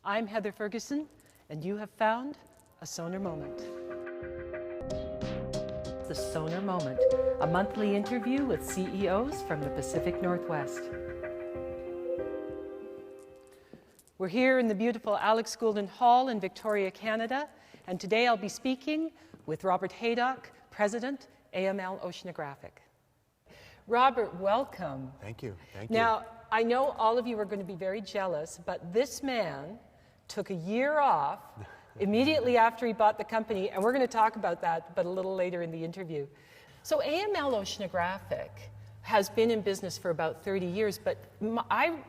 I'm Heather Ferguson, and you have found a Sonar Moment. The Sonar Moment, a monthly interview with CEOs from the Pacific Northwest. We're here in the beautiful Alex Goulden Hall in Victoria, Canada, and today I'll be speaking with Robert Haydock, President, AML Oceanographic. Robert, welcome. Thank you. Now, I know all of you are going to be very jealous, but this man took a year off immediately after he bought the company, and we're going to talk about that, but a little later in the interview. So AML Oceanographic has been in business for about 30 years, but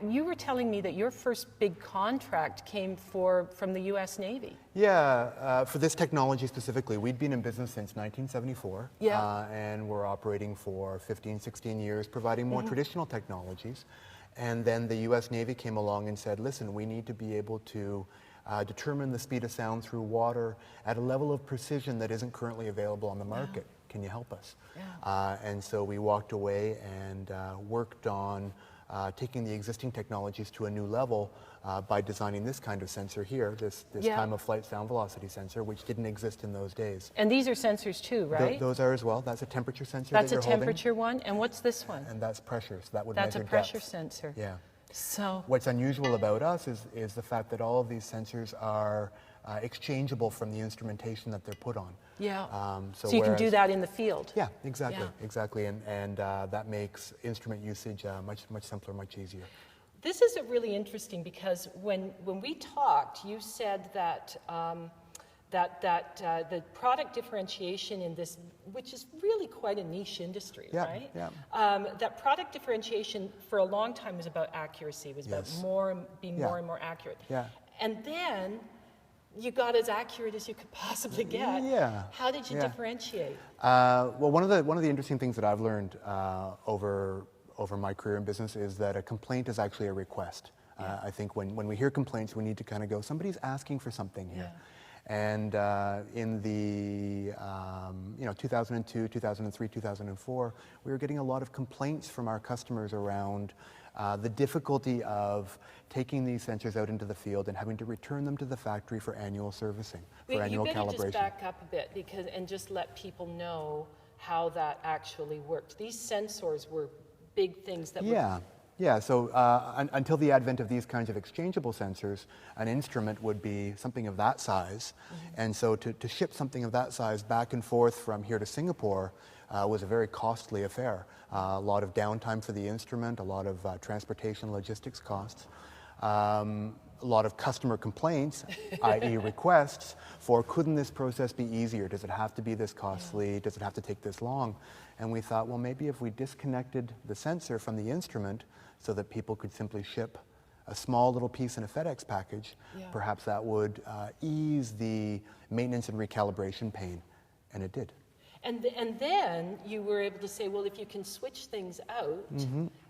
you were telling me that your first big contract came from the U.S. Navy. Yeah, for this technology specifically, we'd been in business since 1974, and we're operating for 15, 16 years, providing more traditional technologies. And then the U.S. Navy came along and said, listen, we need to be able to determine the speed of sound through water at a level of precision that isn't currently available on the market. Can you help us? And so we walked away and worked on taking the existing technologies to a new level by designing this kind of sensor here, this time of flight sound velocity sensor, which didn't exist in those days. And these are sensors too, right? Those are as well. That's a temperature sensor. That's a temperature one. And what's this one? And that's pressure. So that would measure depth. That's a pressure sensor. Yeah. So what's unusual about us is the fact that all of these sensors are exchangeable from the instrumentation that they're put on. Yeah. So you can do that in the field. Yeah, exactly, exactly, and that makes instrument usage much simpler, much easier. This is really interesting because when we talked, you said that the product differentiation in this, which is really quite a niche industry, right? Yeah. That product differentiation for a long time was about accuracy, was about being more and more accurate. Yeah. And then you got as accurate as you could possibly get. Yeah. How did you differentiate? Well, one of the interesting things that I've learned over my career in business is that a complaint is actually a request. I think when we hear complaints, we need to kind of go, somebody's asking for something here. And in the 2002, 2003, 2004, we were getting a lot of complaints from our customers around the difficulty of taking these sensors out into the field and having to return them to the factory for annual servicing, for annual calibration. You better just back up a bit and just let people know how that actually worked. These sensors were big things that were... Yeah, so until the advent of these kinds of exchangeable sensors, an instrument would be something of that size. And so to ship something of that size back and forth from here to Singapore was a very costly affair. A lot of downtime for the instrument, a lot of transportation logistics costs, a lot of customer complaints, i.e. requests for, couldn't this process be easier? Does it have to be this costly? Does it have to take this long? And we thought, well, maybe if we disconnected the sensor from the instrument so that people could simply ship a small little piece in a FedEx package, perhaps that would ease the maintenance and recalibration pain, and it did. And then you were able to say, well, if you can switch things out,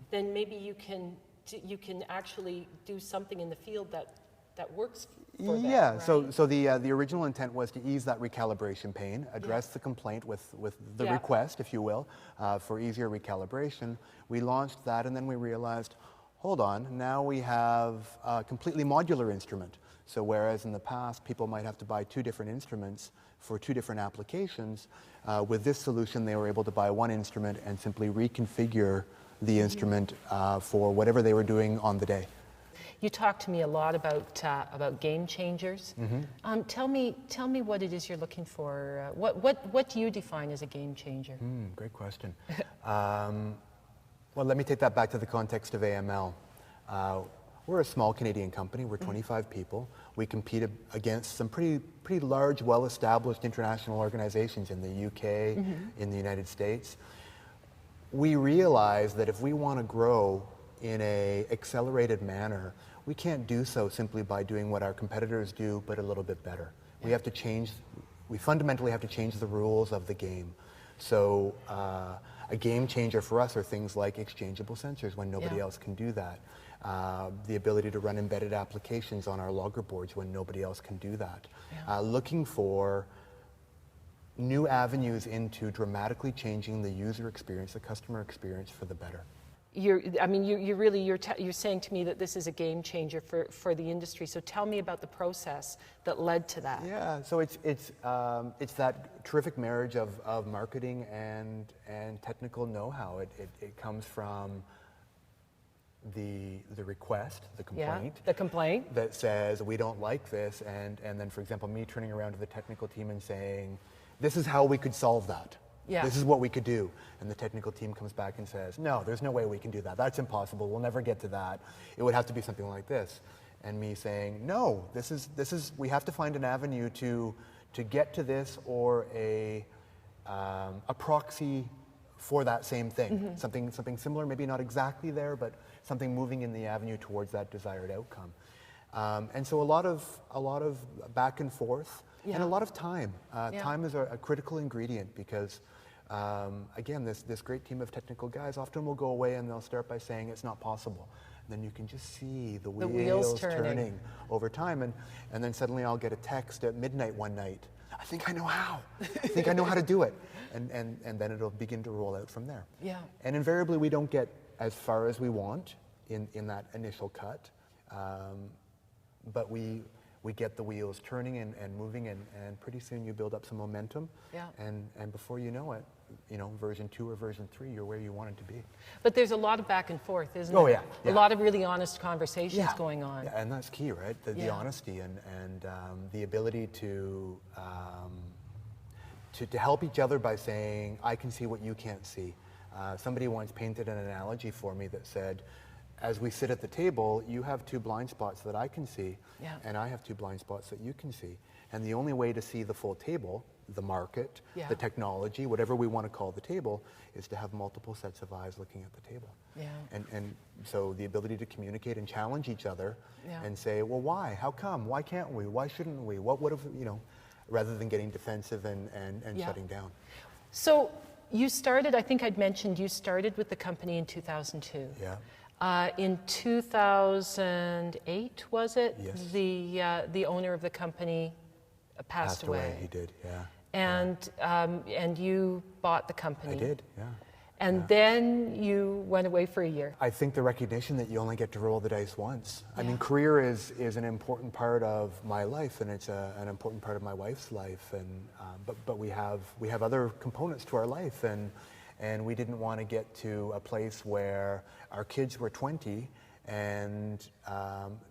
then maybe you can actually do something in the field that works for them, right? So the original intent was to ease that recalibration pain, address the complaint with the request, if you will, for easier recalibration. We launched that, and then we realized, hold on, now we have a completely modular instrument. So whereas in the past people might have to buy 2 different instruments for 2 different applications, with this solution they were able to buy one instrument and simply reconfigure the instrument for whatever they were doing on the day. You talked to me a lot about game changers. Tell me what it is you're looking for. What do you define as a game changer? Great question. Well, let me take that back to the context of AML. We're a small Canadian company. We're 25 people. We compete against some pretty large, well-established international organizations in the UK, in the United States. We realize that if we want to grow in an accelerated manner, we can't do so simply by doing what our competitors do, but a little bit better. We fundamentally have to change the rules of the game. So a game changer for us are things like exchangeable sensors when nobody else can do that. The ability to run embedded applications on our logger boards when nobody else can do that. Looking for new avenues into dramatically changing the user experience, the customer experience for the better. you're saying to me that this is a game changer for the industry. So tell me about the process that led to that. Yeah, so it's that terrific marriage of marketing and technical know-how. It comes from the request, the complaint. Yeah, the complaint. That says, we don't like this, and then, for example, me turning around to the technical team and saying, this is how we could solve that. Yeah. This is what we could do. And the technical team comes back and says, no, there's no way we can do that. That's impossible. We'll never get to that. It would have to be something like this. And me saying, no, this is we have to find an avenue to get to this, or a proxy for that same thing. Something similar, maybe not exactly there, but something moving in the avenue towards that desired outcome. And so a lot of back and forth, and a lot of time. Time is a critical ingredient, because again, this great team of technical guys often will go away and they'll start by saying it's not possible. And then you can just see the wheels turning over time, and then suddenly I'll get a text at midnight one night. I think I know how. I think I know how to do it. And then it'll begin to roll out from there. Yeah. And invariably we don't get as far as we want in that initial cut, but we get the wheels turning and moving, and pretty soon you build up some momentum. Yeah. And before you know it, version 2 or version 3, you're where you wanted to be. But there's a lot of back and forth, isn't Oh, there? yeah. A lot of really honest conversations going on. Yeah, and that's key, right? The honesty and the ability to help each other by saying, I can see what you can't see. Somebody once painted an analogy for me that said, as we sit at the table, you have 2 blind spots that I can see, and I have 2 blind spots that you can see. And the only way to see the full table, the market, the technology, whatever we want to call the table, is to have multiple sets of eyes looking at the table. Yeah. And so the ability to communicate and challenge each other and say, well, why? How come? Why can't we? Why shouldn't we? What would have, rather than getting defensive and shutting down. So you started, I think I'd mentioned, you started with the company in 2002. Yeah. In 2008, was it? Yes. The owner of the company passed away. He did, yeah. And you bought the company. I did, yeah. And then you went away for a year. I think the recognition that you only get to roll the dice once. I mean, career is an important part of my life, and it's an important part of my wife's life. And but we have other components to our life, and we didn't want to get to a place where our kids were 20 and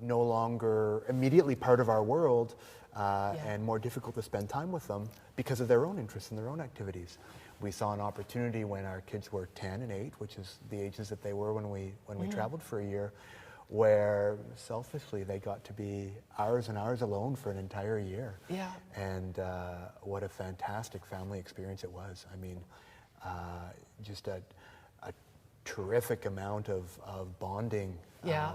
no longer immediately part of our world, and more difficult to spend time with them because of their own interests and their own activities. We saw an opportunity when our kids were 10 and 8, which is the ages that they were when we traveled for a year, where selfishly they got to be hours and hours alone for an entire year. Yeah. And what a fantastic family experience it was. I mean, just a terrific amount of bonding. Yeah.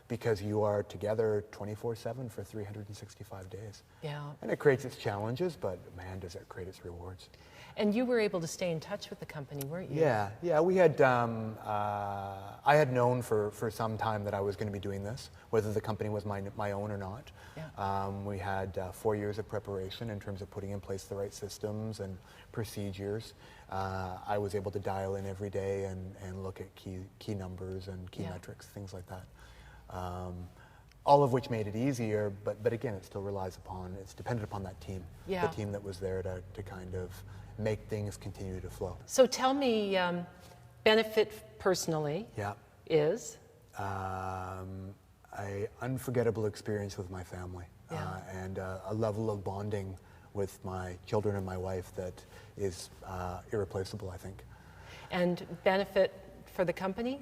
Because you are together 24/7 for 365 days. Yeah. And it creates its challenges, but man, does it create its rewards. And you were able to stay in touch with the company, weren't you? Yeah. We had. I had known for some time that I was going to be doing this, whether the company was my own or not. Yeah. We had 4 years of preparation in terms of putting in place the right systems and procedures. I was able to dial in every day and look at key numbers and key metrics, things like that. All of which made it easier, but again, it still it's dependent upon that team, the team that was there to kind of make things continue to flow. So tell me, benefit personally is? A unforgettable experience with my family, and a level of bonding with my children and my wife that is irreplaceable, I think. And benefit for the company?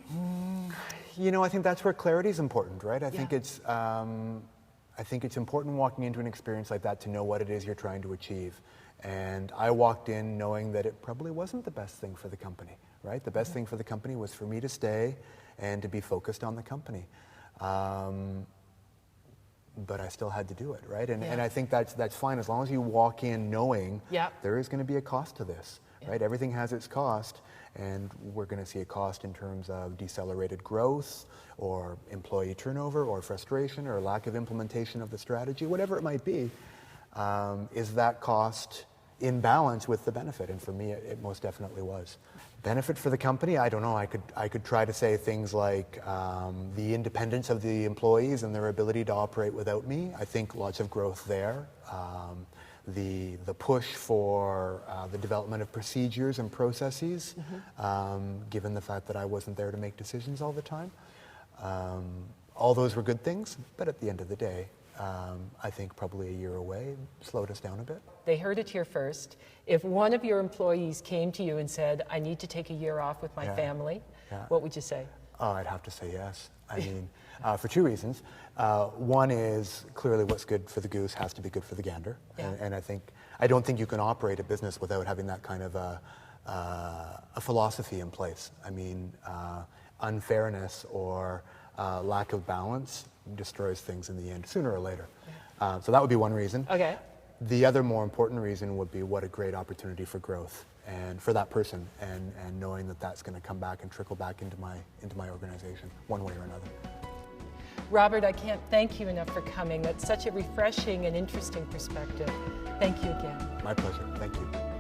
I think that's where clarity is important, right? I think it's important walking into an experience like that to know what it is you're trying to achieve. And I walked in knowing that it probably wasn't the best thing for the company, right? The best thing for the company was for me to stay and to be focused on the company. But I still had to do it, right? And I think that's fine as long as you walk in knowing there is going to be a cost to this, right? Everything has its cost, and we're going to see a cost in terms of decelerated growth or employee turnover or frustration or lack of implementation of the strategy, whatever it might be. Is that cost in balance with the benefit, and for me it most definitely was. Benefit for the company, I don't know, I could try to say things like the independence of the employees and their ability to operate without me. I think lots of growth there. The push for the development of procedures and processes, given the fact that I wasn't there to make decisions all the time. All those were good things, but at the end of the day, I think probably a year away slowed us down a bit. They heard it here first. If one of your employees came to you and said, I need to take a year off with my family, what would you say? Oh, I'd have to say yes. I mean, for two reasons. One is clearly what's good for the goose has to be good for the gander. And I don't think you can operate a business without having that kind of a philosophy in place. I mean, unfairness or lack of balance destroys things in the end, sooner or later. So that would be one reason. Okay. The other more important reason would be what a great opportunity for growth and for that person, and knowing that that's going to come back and trickle back into my organization one way or another. Robert, I can't thank you enough for coming. That's such a refreshing and interesting perspective. Thank you again. My pleasure. Thank you.